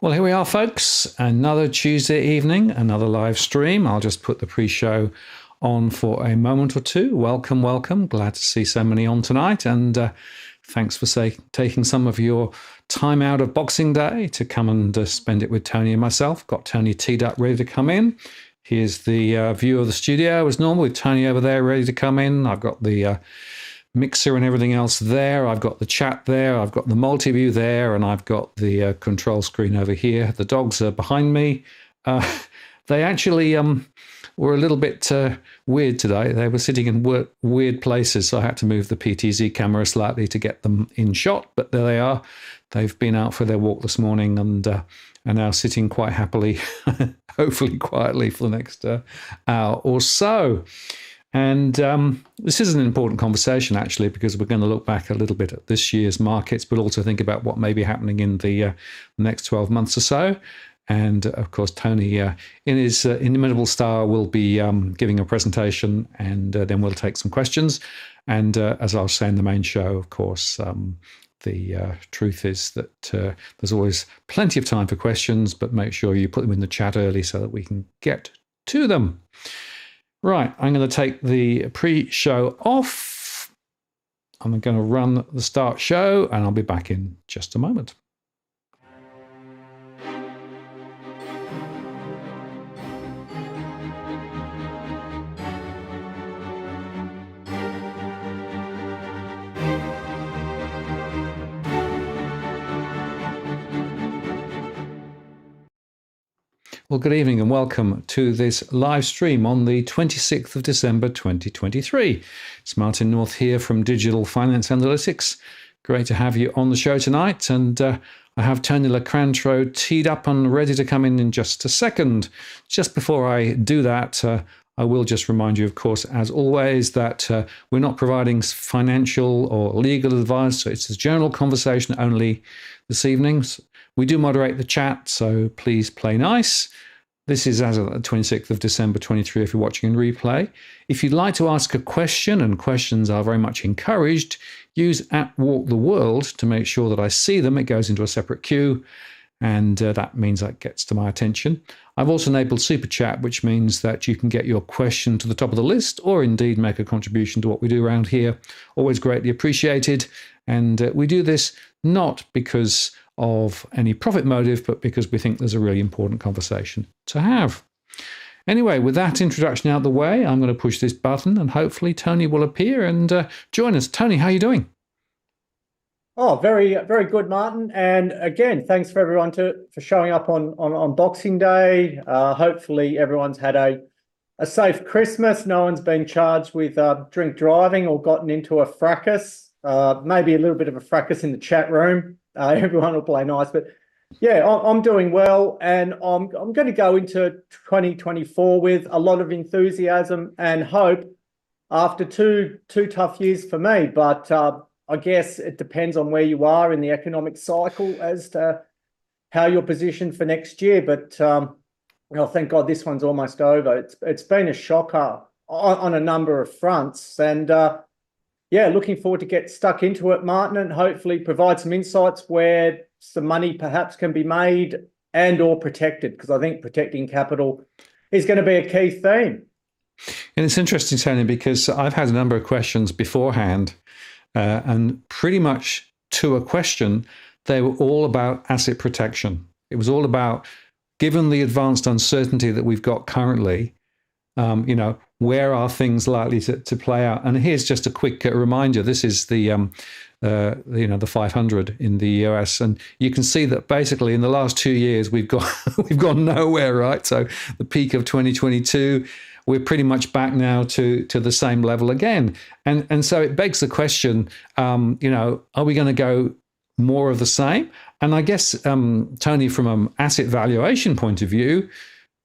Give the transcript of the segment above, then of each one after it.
Well, here we are, folks. Another Tuesday evening, another live stream. I'll just put the pre-show on for a moment or two. Welcome, welcome. Glad to see so many on tonight. And thanks for taking some of your time out of Boxing Day to come and spend it with Tony and myself. Got Tony teed up, ready to come in. Here's the view of the studio as normal with Tony over there, ready to come in. I've got the mixer and everything else there. I've got the chat there. I've got the multi-view there, and I've got the control screen over here. The dogs are behind me. They actually were a little bit weird today. They were sitting in weird places, so I had to move the PTZ camera slightly to get them in shot. But there they are. They've been out for their walk this morning and are now sitting quite happily, hopefully quietly for the next hour or so. And this is an important conversation, actually, because we're going to look back a little bit at this year's markets, but also think about what may be happening in the next 12 months or so. And, of course, Tony, in his inimitable style, will be giving a presentation, and then we'll take some questions. And as I was saying in the main show, of course, the truth is that there's always plenty of time for questions, but make sure you put them in the chat early so that we can get to them. Right, I'm going to take the pre-show off. I'm going to run the start show, and I'll be back in just a moment. Well, good evening and welcome to this live stream on the 26th of December 2023. It's Martin North here from Digital Finance Analytics. Great to have you on the show tonight. And I have Tony Locantro teed up and ready to come in just a second. Just before I do that, I will just remind you, of course, as always, that we're not providing financial or legal advice. So it's a general conversation only this evening. We do moderate the chat, so please play nice. This is as of the 26th of December 23 if you're watching in replay. If you'd like to ask a question, and questions are very much encouraged, use @WalkTheWorld to make sure that I see them. It goes into a separate queue. and that means that gets to my attention. I've also enabled Super Chat, which means that you can get your question to the top of the list or indeed make a contribution to what we do around here. Always greatly appreciated. And we do this not because of any profit motive, but because we think there's a really important conversation to have. Anyway, with that introduction out of the way, I'm going to push this button and hopefully Tony will appear and join us. Tony, how are you doing? Oh, very, very good, Martin. And again, thanks for everyone for showing up on Boxing Day. Hopefully everyone's had a safe Christmas. No one's been charged with drink driving or gotten into a fracas. Maybe a little bit of a fracas in the chat room. Everyone will play nice, but yeah, I'm doing well, and I'm going to go into 2024 with a lot of enthusiasm and hope after two tough years for me. But I guess it depends on where you are in the economic cycle as to how you're positioned for next year. But thank God this one's almost over. It's been a shocker on a number of fronts, and looking forward to get stuck into it, Martin, and hopefully provide some insights where some money perhaps can be made and or protected, because I think protecting capital is going to be a key theme. And it's interesting, Tony, because I've had a number of questions beforehand. And pretty much to a question, they were all about asset protection. It was all about, given the advanced uncertainty that we've got currently, where are things likely to play out? And here's just a quick reminder. This is the 500 in the US, and you can see that basically in the last 2 years we've gone nowhere, right? So the peak of 2022. We're pretty much back now to the same level again. And so it begs the question, are we going to go more of the same? And I guess, Tony, from an asset valuation point of view,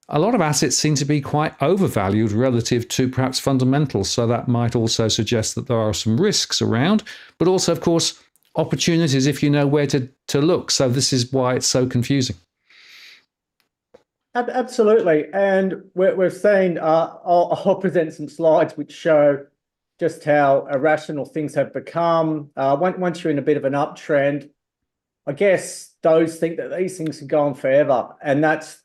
a lot of assets seem to be quite overvalued relative to perhaps fundamentals. So that might also suggest that there are some risks around, but also, of course, opportunities if you know where to look. So this is why it's so confusing. Absolutely. And we've seen, I'll present some slides which show just how irrational things have become. Once you're in a bit of an uptrend, I guess those think that these things can go on forever. And that's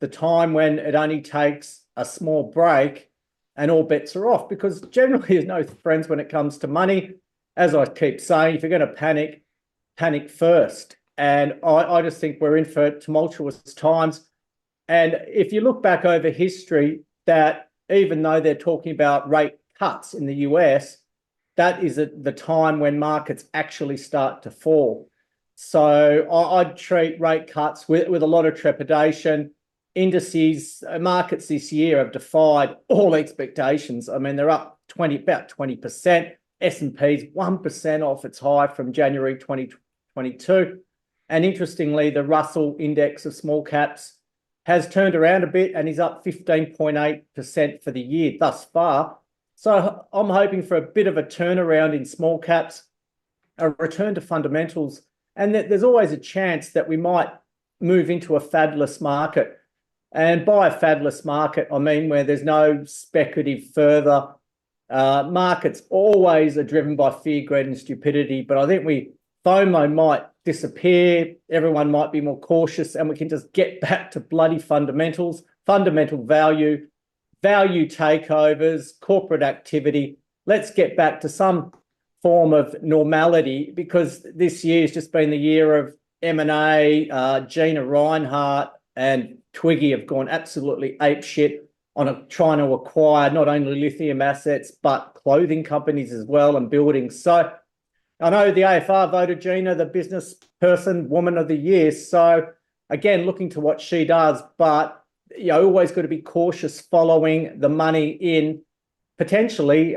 the time when it only takes a small break and all bets are off, because generally there's no friends when it comes to money. As I keep saying, if you're going to panic first. And I just think we're in for tumultuous times. And if you look back over history, that even though they're talking about rate cuts in the US, that is the time when markets actually start to fall. So I'd treat rate cuts with a lot of trepidation. Indices, markets this year have defied all expectations. I mean, they're up about 20%. S&P's 1% off its high from January 2022. And interestingly, the Russell index of small caps has turned around a bit and is up 15.8% for the year thus far. So I'm hoping for a bit of a turnaround in small caps, a return to fundamentals, and that there's always a chance that we might move into a fadless market. And by a fadless market, I mean where there's no speculative further. Markets always are driven by fear, greed, and stupidity, but I think FOMO might disappear, everyone might be more cautious, and we can just get back to bloody fundamentals, fundamental value takeovers, corporate activity. Let's get back to some form of normality, because this year has just been the year of M&A. Gina Rinehart and Twiggy have gone absolutely apeshit on trying to acquire not only lithium assets, but clothing companies as well and buildings. So I know the AFR voted Gina the business person, woman of the year. So again, looking to what she does, but always got to be cautious following the money in potentially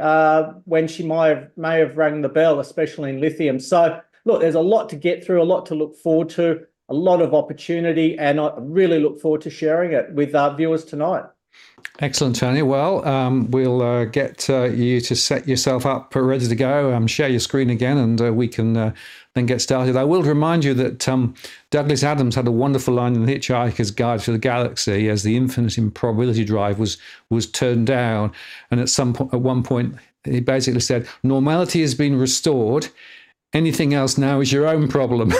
when she may have rang the bell, especially in lithium. So look, there's a lot to get through, a lot to look forward to, a lot of opportunity, and I really look forward to sharing it with our viewers tonight. Excellent, Tony. Well, we'll get you to set yourself up ready to go, share your screen again, and we can then get started. I will remind you that Douglas Adams had a wonderful line in The Hitchhiker's Guide to the Galaxy as the infinite improbability drive was turned down. And at one point, he basically said, normality has been restored. anything else now is your own problem,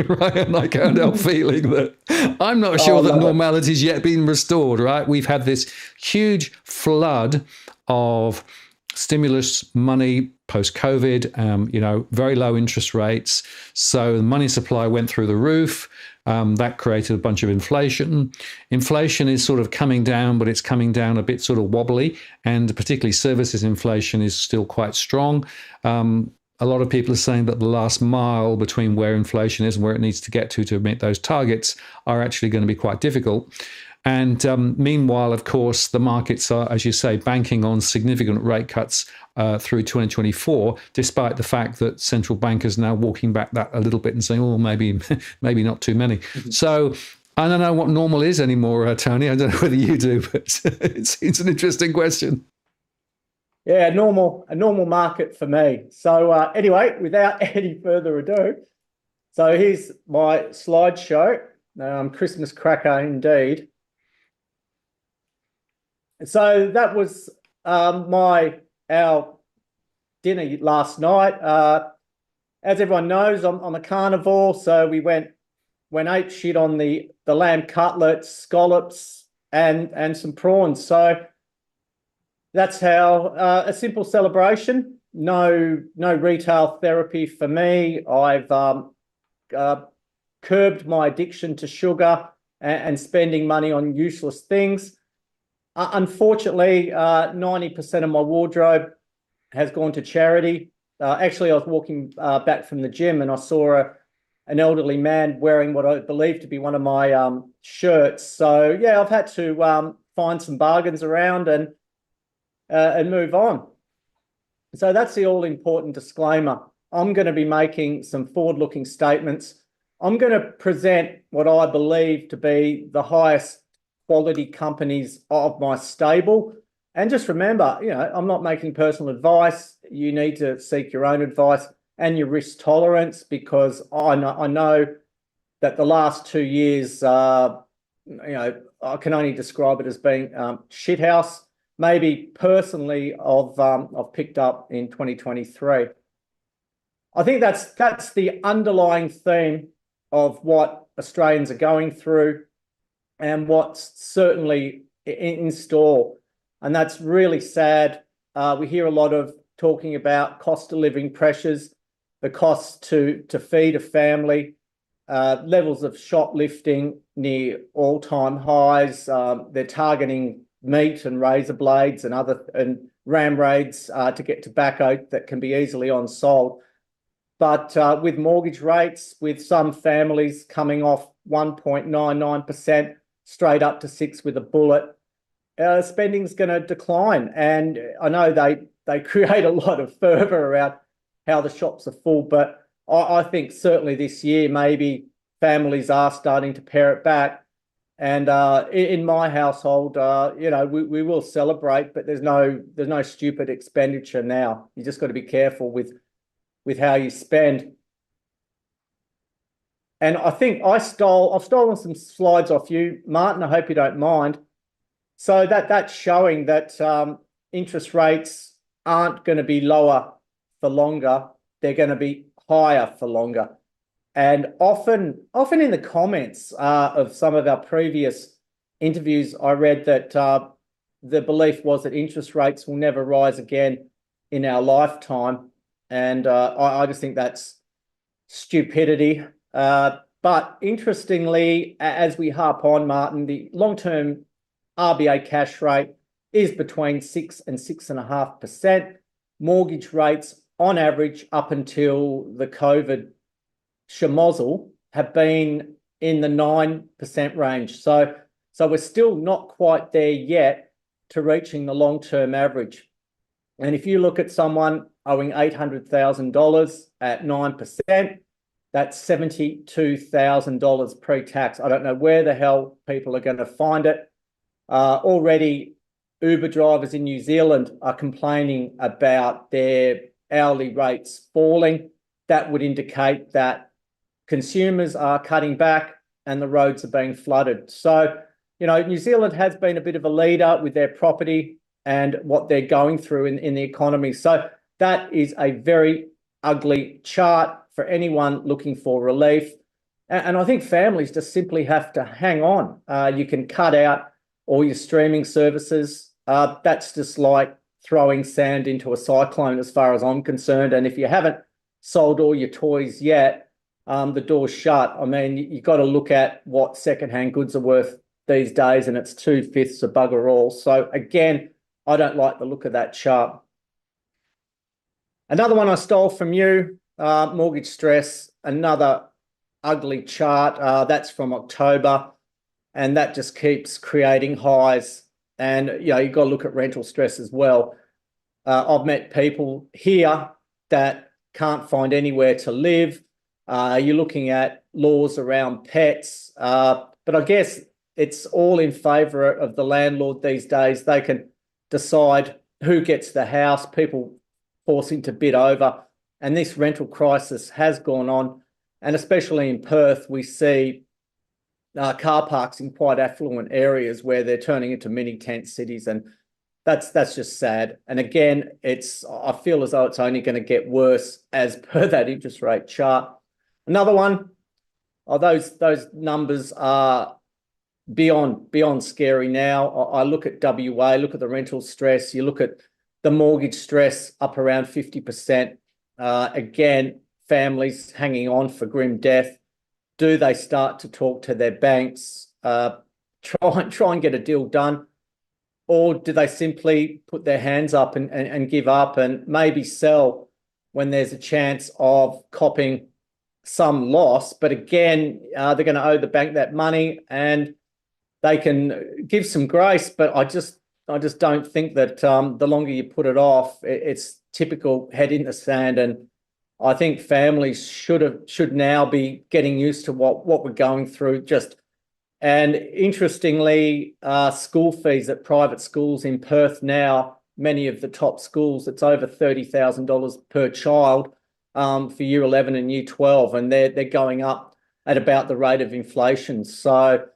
right? And I can't help feeling that I'm not Oh, I sure that love it. normality's yet been restored, right? We've had this huge flood of stimulus money post-COVID, very low interest rates. So the money supply went through the roof. That created a bunch of inflation. Inflation is sort of coming down, but it's coming down a bit sort of wobbly, and particularly services inflation is still quite strong. A lot of people are saying that the last mile between where inflation is and where it needs to get to meet those targets are actually going to be quite difficult. And meanwhile, of course, the markets are, as you say, banking on significant rate cuts through 2024, despite the fact that central bankers are now walking back that a little bit and saying, oh, maybe not too many. So I don't know what normal is anymore, Tony. I don't know whether you do, but it's an interesting question. Yeah, a normal market for me. So anyway, without any further ado, so here's my slideshow. Christmas cracker indeed. So that was our dinner last night. As everyone knows, I'm a carnivore, so we went ape shit on the lamb cutlets, scallops, and some prawns. So that's how a simple celebration. No retail therapy for me. I've curbed my addiction to sugar and spending money on useless things. Unfortunately, 90% of my wardrobe has gone to charity. Actually, I was walking back from the gym and I saw an elderly man wearing what I believe to be one of my shirts. So yeah, I've had to find some bargains around and move on. So that's the all-important disclaimer. I'm going to be making some forward-looking statements. I'm going to present what I believe to be the highest quality companies of my stable. And just remember, I'm not making personal advice. You need to seek your own advice and your risk tolerance, because I know that the last 2 years, I can only describe it as being shithouse. Maybe personally, I've picked up in 2023. I think that's the underlying theme of what Australians are going through and what's certainly in store. And that's really sad. We hear a lot of talking about cost of living pressures, the cost to feed a family, levels of shoplifting near all-time highs. They're targeting meat and razor blades and ram raids to get tobacco that can be easily on-sold. But with mortgage rates, with some families coming off 1.99% straight up to 6% with a bullet, spending's going to decline. And I know they create a lot of fervour around how the shops are full, but I think certainly this year maybe families are starting to pare it back. And in my household, we will celebrate, but there's no stupid expenditure now. You just got to be careful with how you spend. And I think I've stolen some slides off you, Martin. I hope you don't mind. So that's showing that interest rates aren't going to be lower for longer. They're going to be higher for longer. And often in the comments of some of our previous interviews, I read that the belief was that interest rates will never rise again in our lifetime. And I just think that's stupidity. But interestingly, as we harp on, Martin, the long-term RBA cash rate is between 6 and 6.5%. Mortgage rates, on average, up until the COVID schmozzle, have been in the 9% range. So we're still not quite there yet to reaching the long-term average. And if you look at someone owing $800,000 at 9%, that's $72,000 pre-tax. I don't know where the hell people are going to find it. Already, Uber drivers in New Zealand are complaining about their hourly rates falling. That would indicate that consumers are cutting back and the roads are being flooded. So, New Zealand has been a bit of a leader with their property and what they're going through in the economy. So that is a very ugly chart for anyone looking for relief. And I think families just simply have to hang on. You can cut out all your streaming services. That's just like throwing sand into a cyclone as far as I'm concerned. And if you haven't sold all your toys yet, the door's shut. I mean, you've got to look at what secondhand goods are worth these days, and it's 2/5 of bugger all. So again, I don't like the look of that chart. Another one I stole from you, mortgage stress, another ugly chart. That's from October, and that just keeps creating highs. And you've got to look at rental stress as well. I've met people here that can't find anywhere to live. You're looking at laws around pets, but I guess it's all in favour of the landlord these days. They can decide who gets the house, people forcing to bid over. And this rental crisis has gone on. And especially in Perth, we see car parks in quite affluent areas where they're turning into mini tent cities. And that's just sad. And again, I feel as though it's only going to get worse as per that interest rate chart. Another one, those numbers are beyond scary now. I look at WA, look at the rental stress, you look at the mortgage stress up around 50%. Again, families hanging on for grim death. Do they start to talk to their banks, try and get a deal done? Or do they simply put their hands up and give up and maybe sell when there's a chance of copping some loss? But again, they're going to owe the bank that money, and they can give some grace, but I just don't think that the longer you put it off, it's typical head in the sand. And I think families should now be getting used to what we're going through. And interestingly, school fees at private schools in Perth now, many of the top schools, it's over $30,000 per child for year 11 and year 12, and they're going up at about the rate of inflation. So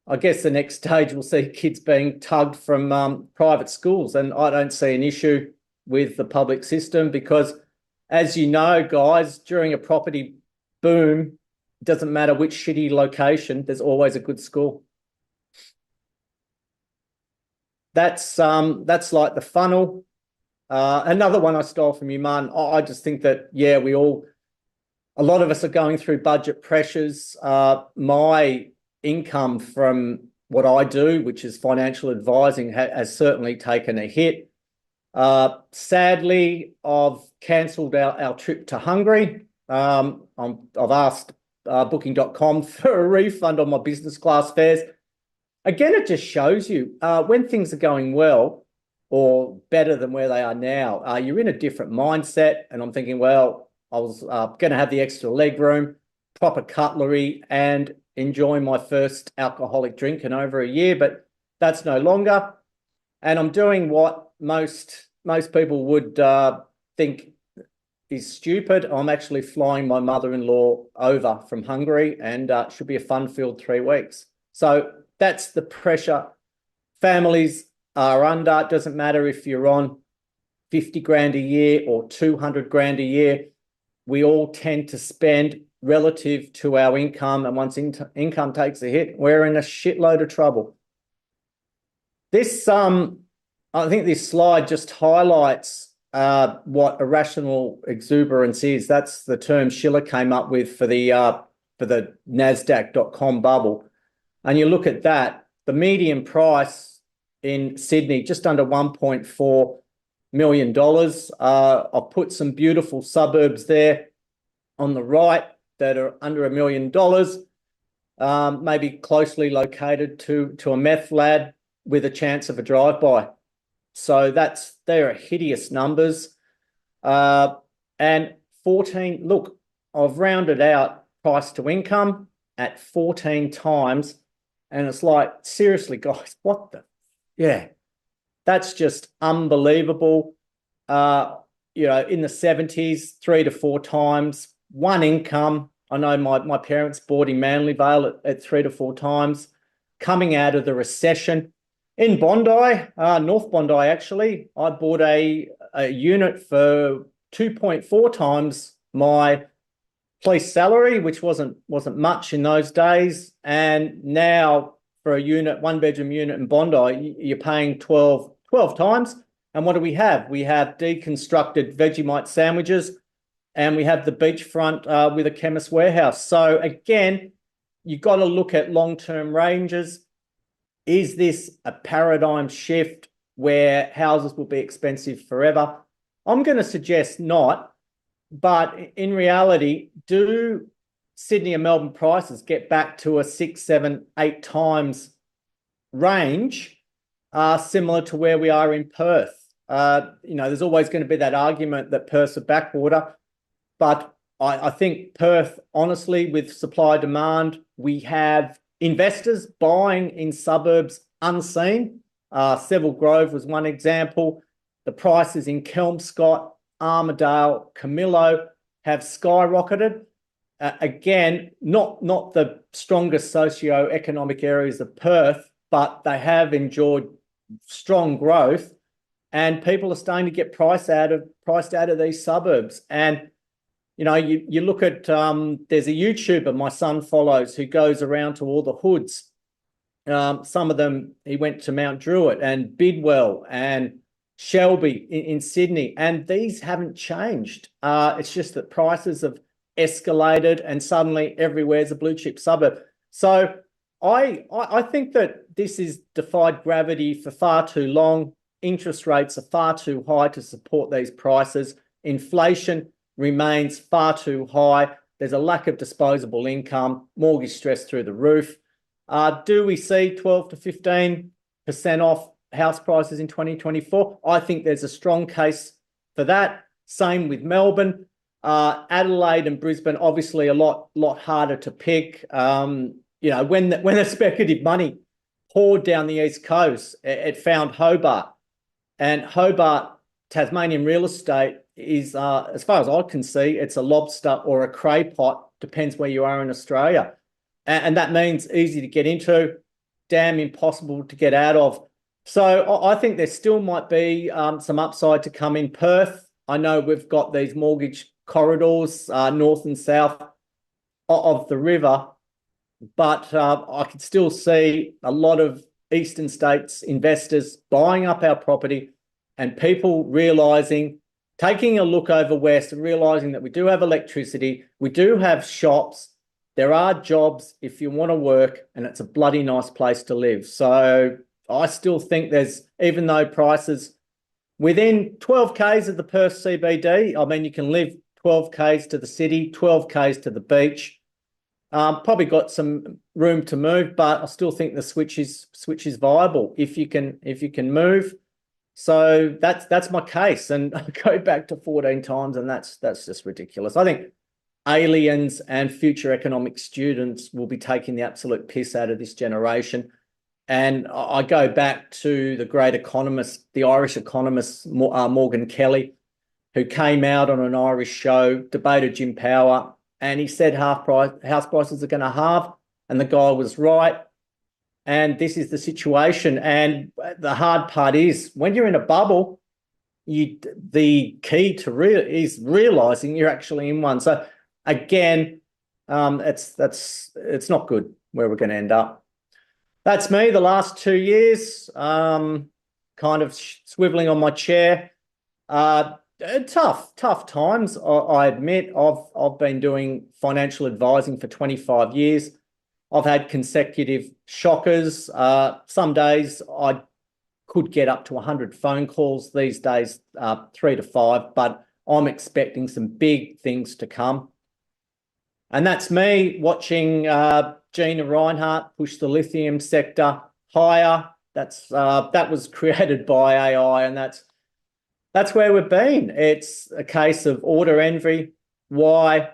I guess the next stage we'll see kids being tugged from private schools, and I don't see an issue with the public system because, as you know, guys, during a property boom, it doesn't matter which shitty location, there's always a good school. That's like the funnel. Another one I stole from you, man. I just think that, yeah, a lot of us are going through budget pressures. My income from what I do, which is financial advising, has certainly taken a hit. Sadly, I've cancelled our trip to Hungary. I've asked booking.com for a refund on my business class fares. Again, it just shows you when things are going well or better than where they are now, you're in a different mindset. And I'm thinking, well, I was going to have the extra leg room, proper cutlery, and enjoy my first alcoholic drink in over a year, but that's no longer. And I'm doing what most people would think is stupid. I'm actually flying my mother-in-law over from Hungary, and it should be a fun-filled 3 weeks. So that's the pressure families are under. It doesn't matter if you're on 50 grand a year or 200 grand a year. We all tend to spend relative to our income, and once income takes a hit, we're in a shitload of trouble. This, I think this slide just highlights what irrational exuberance is. That's the term Schiller came up with for the NASDAQ.com bubble. And you look at that, the median price in Sydney, just under $1.4 million. I've put some beautiful suburbs there on the right that are under $1 million, maybe closely located to a meth lab with a chance of a drive-by. So they're hideous numbers. And 14, look, I've rounded out price to income at 14 times. And it's like, seriously, guys, that's just unbelievable. In the 70s, 3 to 4 times, one income. I know my parents bought in Manly Vale at 3 to 4 times. Coming out of the recession in Bondi, North Bondi, actually, I bought a unit for 2.4 times my police salary, which wasn't much in those days. And now for a unit, 1-bedroom unit in Bondi, you're paying 12 times. And what do we have? We have deconstructed Vegemite sandwiches, and we have the beachfront with a Chemist Warehouse. So again, you've got to look at long-term ranges. Is this a paradigm shift where houses will be expensive forever? I'm going to suggest not, but in reality, do Sydney and Melbourne prices get back to a 6, 7, 8 times range, similar to where we are in Perth? There's always going to be that argument that Perth's a backwater, but I think Perth, honestly, with supply demand, we have investors buying in suburbs unseen. Seville Grove was one example. The prices in Kelmscott, Armidale, Camillo have skyrocketed. Again, not the strongest socio-economic areas of Perth, but they have enjoyed strong growth, and people are starting to get priced out of these suburbs. And you look at there's a YouTuber my son follows who goes around to all the hoods. Some of them, he went to Mount Druitt and Bidwell and Shelby in Sydney, and these haven't changed. It's just that prices have escalated, and suddenly everywhere's a blue chip suburb. So I think that this has defied gravity for far too long. Interest rates are far too high to support these prices. Inflation remains far too high. There's a lack of disposable income, mortgage stress through the roof. Do we see 12 to 15% off house prices in 2024? I think there's a strong case for that. Same with Melbourne. Adelaide and Brisbane, obviously a lot harder to pick. When the speculative money poured down the East Coast, it found Hobart. And Hobart, Tasmanian real estate is, as far as I can see, it's a lobster or a cray pot, depends where you are in Australia. And that means easy to get into, damn impossible to get out of. So I think there still might be some upside to come in Perth. I know we've got these mortgage corridors, north and south of the river, but I could still see a lot of eastern states investors buying up our property, and people realising, taking a look over west and realising that we do have electricity, we do have shops, there are jobs if you want to work, and it's a bloody nice place to live. So I still think there's, even though prices within 12 Ks of the Perth CBD, I mean, you can live 12 Ks to the city, 12 Ks to the beach. Probably got some room to move, but I still think the switch is viable if you can move. So that's my case, and I go back to 14 times, and that's just ridiculous. I think aliens and future economic students will be taking the absolute piss out of this generation. And I go back to the great economist, the Irish economist, Morgan Kelly, who came out on an Irish show, debated Jim Power, and he said house prices are going to halve, and the guy was right. And this is the situation. And the hard part is, when you're in a bubble, the key to is realising you're actually in one. So again, it's not good where we're going to end up. That's me. The last 2 years, kind of swiveling on my chair. Tough times, I admit. I've been doing financial advising for 25 years. I've had consecutive shockers. Some days I could get up to 100 phone calls. These days, 3 to 5, but I'm expecting some big things to come. And that's me watching Gina Rinehart push the lithium sector higher. That was created by AI, and that's where we've been. It's a case of order envy. Why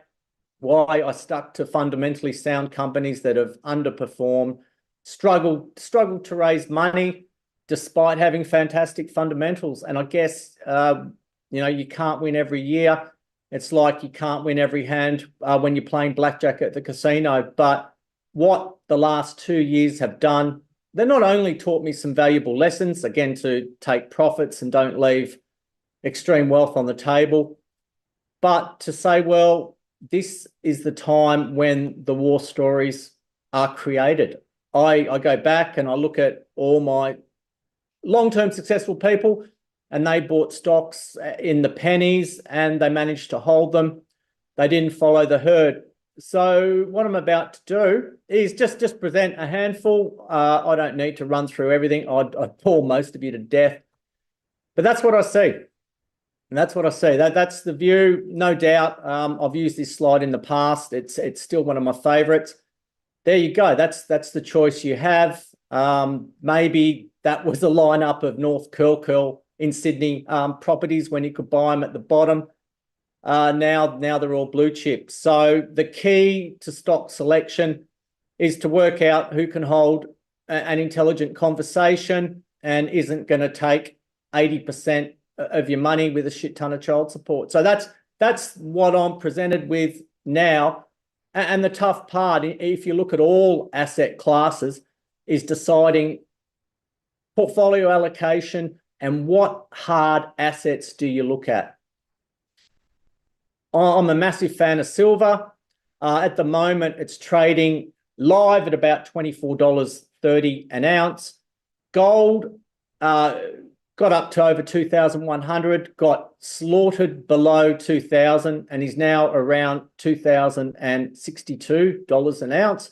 I stuck to fundamentally sound companies that have underperformed, struggled to raise money despite having fantastic fundamentals. And I guess, you can't win every year. It's like you can't win every hand when you're playing blackjack at the casino. But what the last 2 years have done, they not only taught me some valuable lessons, again, to take profits and don't leave extreme wealth on the table, But to say, well, this is the time when the war stories are created. I go back and I look at all my long-term successful people, and they bought stocks in the pennies and they managed to hold them. They didn't follow the herd. So what I'm about to do is just present a handful. I don't need to run through everything. I'd bore most of you to death. But that's what I see. And that's what I see. That's the view, no doubt. I've used this slide in the past. It's still one of my favorites. There you go. That's the choice you have. Maybe that was a lineup of North Curl in Sydney properties when you could buy them at the bottom. Now they're all blue chips. So the key to stock selection is to work out who can hold an intelligent conversation and isn't going to take 80% of your money with a shit ton of child support. So that's what I'm presented with now. And the tough part, if you look at all asset classes, is deciding portfolio allocation and what hard assets do you look at. I'm a massive fan of silver. At the moment, it's trading live at about $24.30 an ounce. Gold got up to over 2,100, got slaughtered below 2,000, and is now around $2,062 an ounce.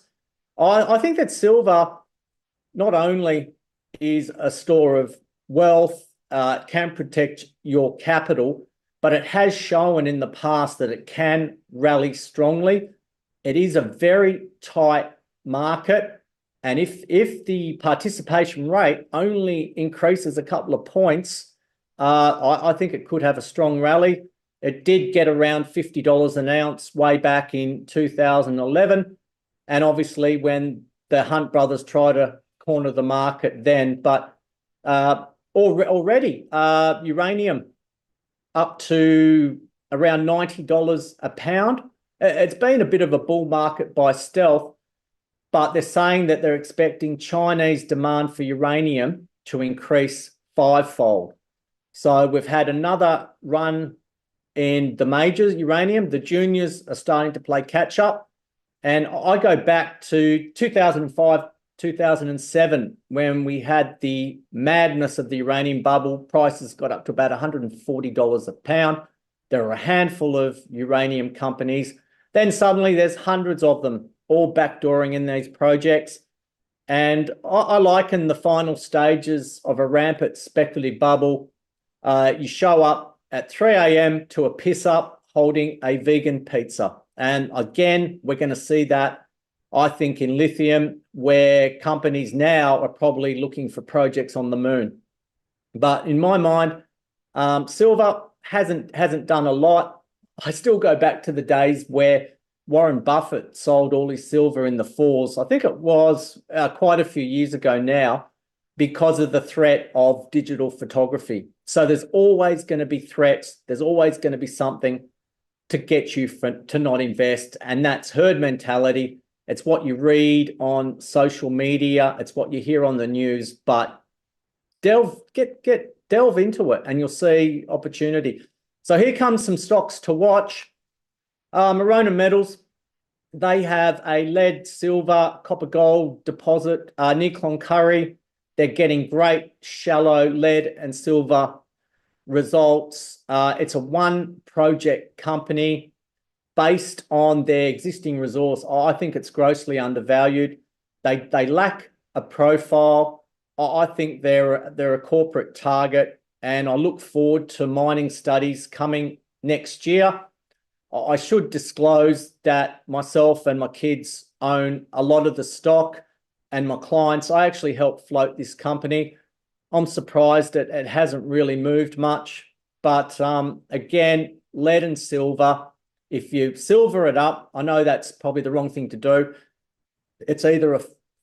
I think that silver not only is a store of wealth, can protect your capital, but it has shown in the past that it can rally strongly. It is a very tight market. And if the participation rate only increases a couple of points, I think it could have a strong rally. It did get around $50 an ounce way back in 2011. And obviously when the Hunt brothers tried to corner the market then, but already uranium up to around $90 a pound. It's been a bit of a bull market by stealth, but they're saying that they're expecting Chinese demand for uranium to increase fivefold. So we've had another run in the majors uranium. The juniors are starting to play catch up. And I go back to 2005, 2007, when we had the madness of the uranium bubble. Prices got up to about $140 a pound. There are a handful of uranium companies. Then suddenly there's hundreds of them all backdooring in these projects. And I liken the final stages of a rampant speculative bubble. You show up at 3 a.m. to a piss up holding a vegan pizza. And again, we're going to see that, I think, in lithium, where companies now are probably looking for projects on the moon. But in my mind, silver hasn't done a lot. I still go back to the days where Warren Buffett sold all his silver in the fours. I think it was quite a few years ago now, because of the threat of digital photography. So there's always going to be threats. There's always going to be something to get you to not invest. And that's herd mentality. It's what you read on social media. It's what you hear on the news. But delve into it and you'll see opportunity. So here comes some stocks to watch. Morona Metals, they have a lead, silver, copper, gold deposit near Cloncurry. They're getting great shallow lead and silver results. It's a one project company based on their existing resource. I think it's grossly undervalued. They lack a profile. I think they're a corporate target, and I look forward to mining studies coming next year. I should disclose that myself and my kids own a lot of the stock, and my clients. I actually helped float this company. I'm surprised that it hasn't really moved much. But again, lead and silver, if you silver it up, I know that's probably the wrong thing to do. It's either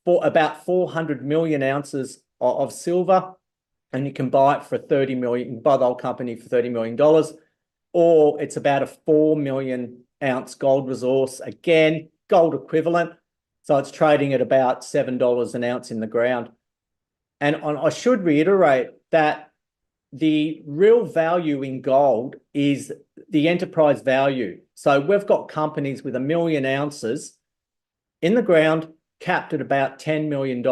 about 400 million ounces of silver, and you can buy it for 30 million, you can buy the whole company for $30 million, or it's about a 4 million ounce gold resource, again, gold equivalent. So it's trading at about $7 an ounce in the ground. And I should reiterate that the real value in gold is the enterprise value. So we've got companies with 1 million ounces in the ground capped at about $10 million.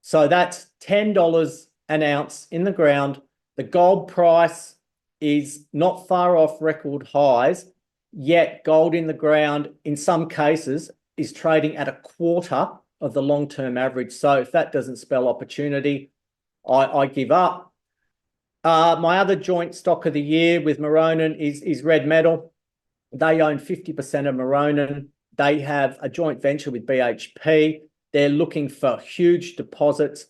So that's $10 an ounce in the ground. The gold price is not far off record highs, yet gold in the ground, in some cases, is trading at a quarter of the long-term average. So if that doesn't spell opportunity, I give up. My other joint stock of the year with Maronan is Red Metal. They own 50% of Maronan. They have a joint venture with BHP. They're looking for huge deposits.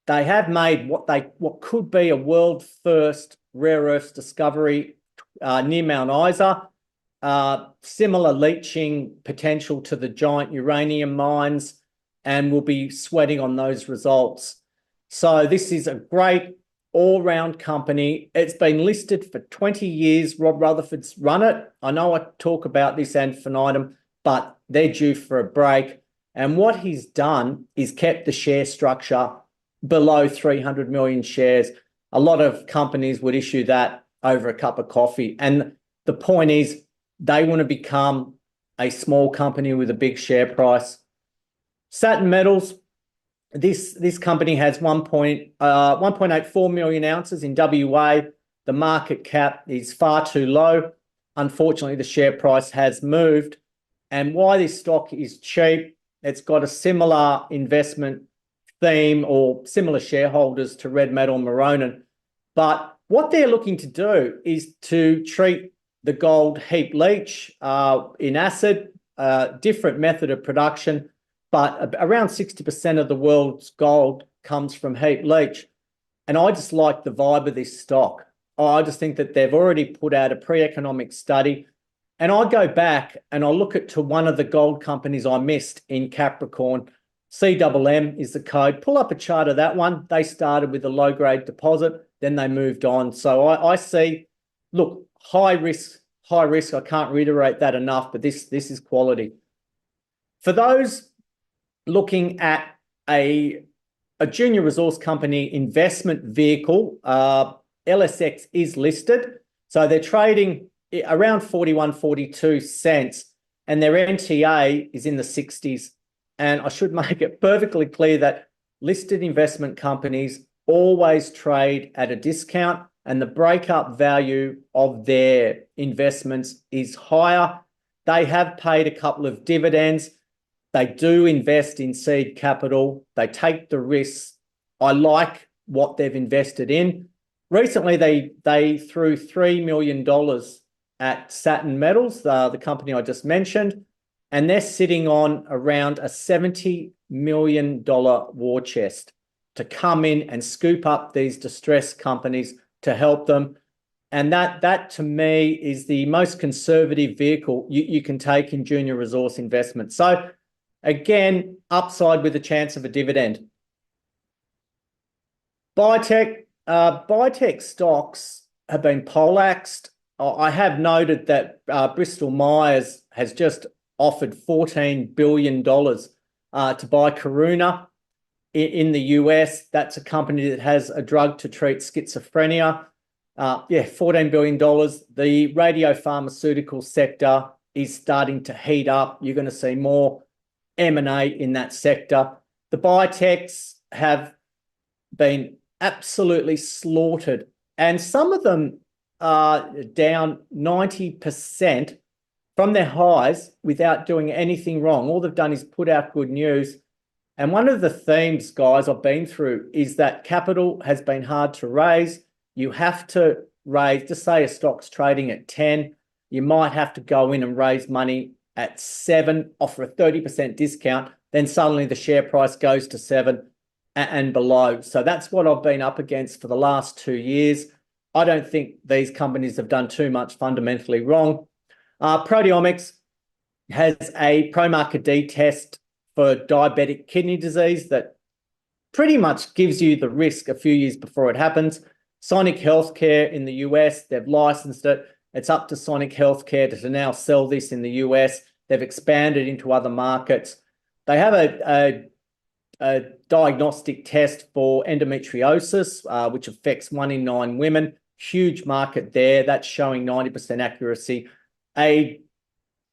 They have made what could be a world first rare earths discovery near Mount Isa. Similar leaching potential to the giant uranium mines, and we'll be sweating on those results. So this is a great all-round company. It's been listed for 20 years. Rob Rutherford's run it. I know I talk about this ad infinitum, but they're due for a break. And what he's done is kept the share structure below 300 million shares. A lot of companies would issue that over a cup of coffee. And the point is, they want to become a small company with a big share price. Saturn Metals, this company has 1.84 million ounces in WA. The market cap is far too low. Unfortunately, the share price has moved. And why this stock is cheap, it's got a similar investment theme or similar shareholders to Red Metal and Maronan. But what they're looking to do is to treat the gold heap leach in acid, different method of production, but around 60% of the world's gold comes from heap leach. And I just like the vibe of this stock. I just think that they've already put out a pre-economic study. And I go back and I look at to one of the gold companies I missed in Capricorn. CMM is the code. Pull up a chart of that one. They started with a low-grade deposit, then they moved on. So I see, look, high risk. I can't reiterate that enough, but this is quality. For those looking at a junior resource company investment vehicle, LSX is listed. So they're trading around 41, 42 cents, and their NTA is in the 60s. And I should make it perfectly clear that listed investment companies always trade at a discount, and the breakup value of their investments is higher. They have paid a couple of dividends. They do invest in seed capital. They take the risks. I like what they've invested in. Recently, they threw $3 million at Saturn Metals, the company I just mentioned, and they're sitting on around a $70 million war chest to come in and scoop up these distressed companies to help them. And that to me is the most conservative vehicle you can take in junior resource investment. So again, upside with a chance of a dividend. Biotech stocks have been poleaxed. I have noted that Bristol Myers has just offered $14 billion to buy Karuna in the US. That's a company that has a drug to treat schizophrenia. $14 billion. The radiopharmaceutical sector is starting to heat up. You're going to see more M&A in that sector. The biotechs have been absolutely slaughtered, and some of them are down 90% from their highs without doing anything wrong. All they've done is put out good news. And one of the themes, guys, I've been through is that capital has been hard to raise. You have to raise, just say a stock's trading at 10, you might have to go in and raise money at 7, offer a 30% discount, then suddenly the share price goes to 7 and below. So that's what I've been up against for the last 2 years. I don't think these companies have done too much fundamentally wrong. Proteomics has a pro-market D test for diabetic kidney disease that pretty much gives you the risk a few years before it happens. Sonic Healthcare in the US, they've licensed it. It's up to Sonic Healthcare to now sell this in the US. They've expanded into other markets. They have a a diagnostic test for endometriosis, which affects 1 in 9 women. Huge market there. That's showing 90% accuracy. A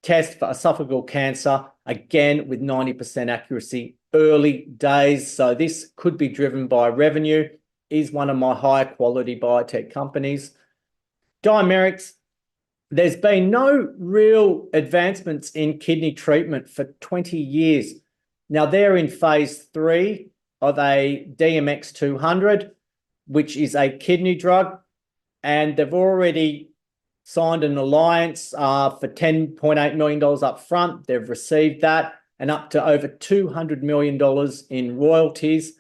test for esophageal cancer, again with 90% accuracy. Early days, so this could be driven by revenue. Is one of my higher quality biotech companies. Dimerix, there's been no real advancements in kidney treatment for 20 years. Now they're in phase 3 of a DMX 200, which is a kidney drug, and they've already signed an alliance for $10.8 million up front. They've received that, and up to over $200 million in royalties.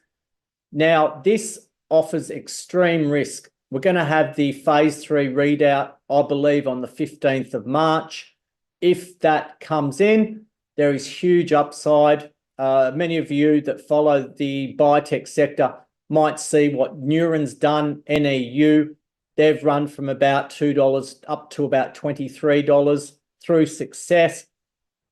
Now, this offers extreme risk. We're going to have the phase 3 readout, I believe, on the 15th of March. If that comes in, there is huge upside. Many of you that follow the biotech sector might see what Neuren's done, NEU. They've run from about $2 up to about $23 through success.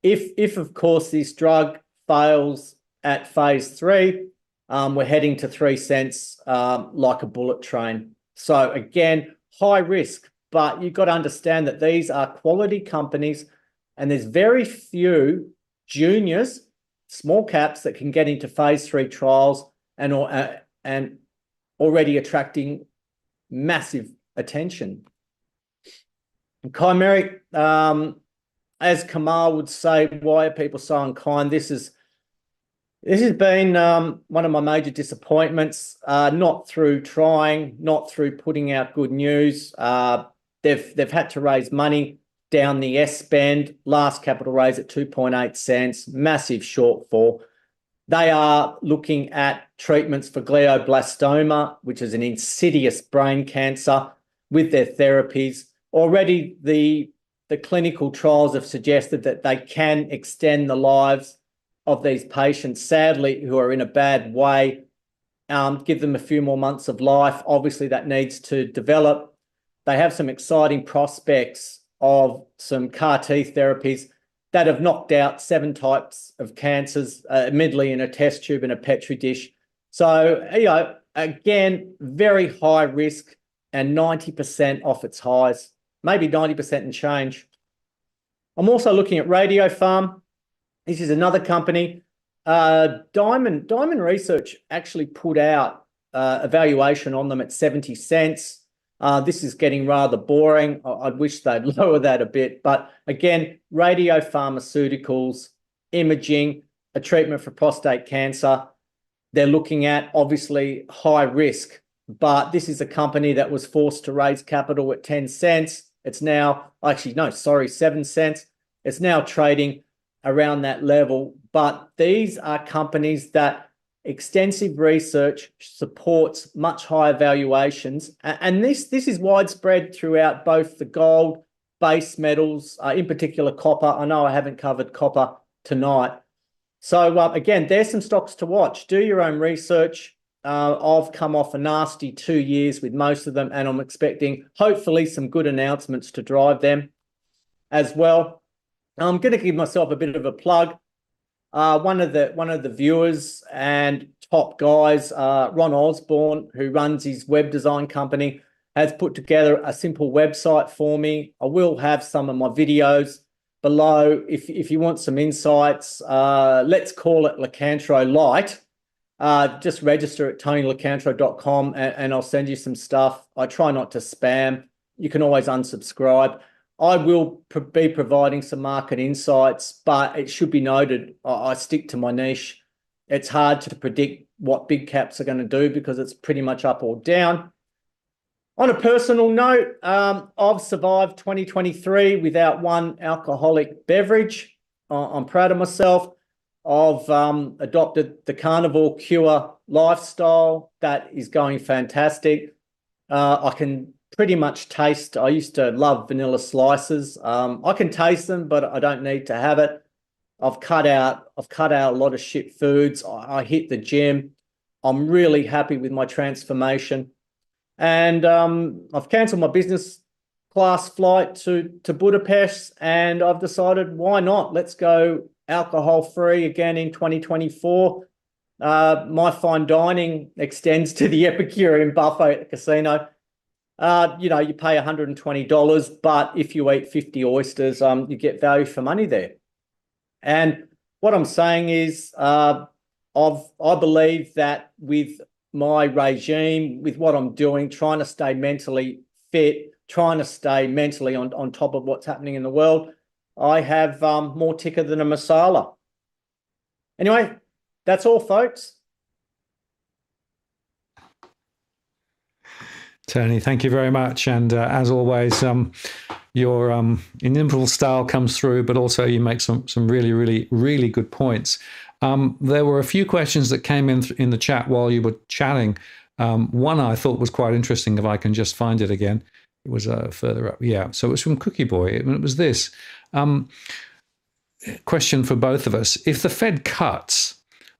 If of course this drug fails at phase 3, we're heading to 3 cents like a bullet train. So again, high risk, but you've got to understand that these are quality companies, and there's very few juniors, small caps that can get into phase 3 trials and already attracting massive attention. Chimeric, as Kamal would say, why are people so unkind? This has been one of my major disappointments, not through trying, not through putting out good news. They've had to raise money down the S bend, last capital raise at 2.8 cents, massive shortfall. They are looking at treatments for glioblastoma, which is an insidious brain cancer, with their therapies. Already the clinical trials have suggested that they can extend the lives of these patients, sadly, who are in a bad way, give them a few more months of life. Obviously, that needs to develop. They have some exciting prospects of some CAR T therapies that have knocked out 7 types of cancers, admittedly in a test tube and a Petri dish. So, again, very high risk and 90% off its highs, maybe 90% and change. I'm also looking at Radiopharm. This is another company. Diamond Research actually put out a valuation on them at 70 cents. This is getting rather boring. I'd wish they'd lower that a bit. But again, radiopharmaceuticals, imaging, a treatment for prostate cancer. They're looking at, obviously, high risk. But this is a company that was forced to raise capital at 10 cents. It's now, 7 cents. It's now trading around that level. But these are companies that extensive research supports much higher valuations. And this is widespread throughout both the gold, base metals, in particular copper. I know I haven't covered copper tonight. So again, there's some stocks to watch. Do your own research. I've come off a nasty 2 years with most of them, and I'm expecting hopefully some good announcements to drive them as well. I'm going to give myself a bit of a plug. One of the viewers and top guys, Ron Osborne, who runs his web design company, has put together a simple website for me. I will have some of my videos below if you want some insights. Let's call it Locantro Light. Just register at tonylocantro.com and I'll send you some stuff. I try not to spam. You can always unsubscribe. I will be providing some market insights, but it should be noted, I stick to my niche. It's hard to predict what big caps are going to do because it's pretty much up or down. On a personal note, I've survived 2023 without one alcoholic beverage. I'm proud of myself. I've adopted the carnivore cure lifestyle. That is going fantastic. I can pretty much taste. I used to love vanilla slices. I can taste them, but I don't need to have it. I've cut out a lot of shit foods. I hit the gym. I'm really happy with my transformation. And I've cancelled my business class flight to Budapest, and I've decided, why not? Let's go alcohol-free again in 2024. My fine dining extends to the Epicurean buffet at the casino. You pay $120, but if you eat 50 oysters, you get value for money there. And what I'm saying is, I believe that with my regime, with what I'm doing, trying to stay mentally fit, trying to stay mentally on top of what's happening in the world, I have more ticker than a masala. Anyway, that's all, folks. Tony, thank you very much. And as always, your inimitable style comes through, but also you make some really, really, really good points. There were a few questions that came in the chat while you were chatting. One I thought was quite interesting, if I can just find it again. It was further up. Yeah, so it was from Cookie Boy. It was this. Question for both of us. If the Fed cuts,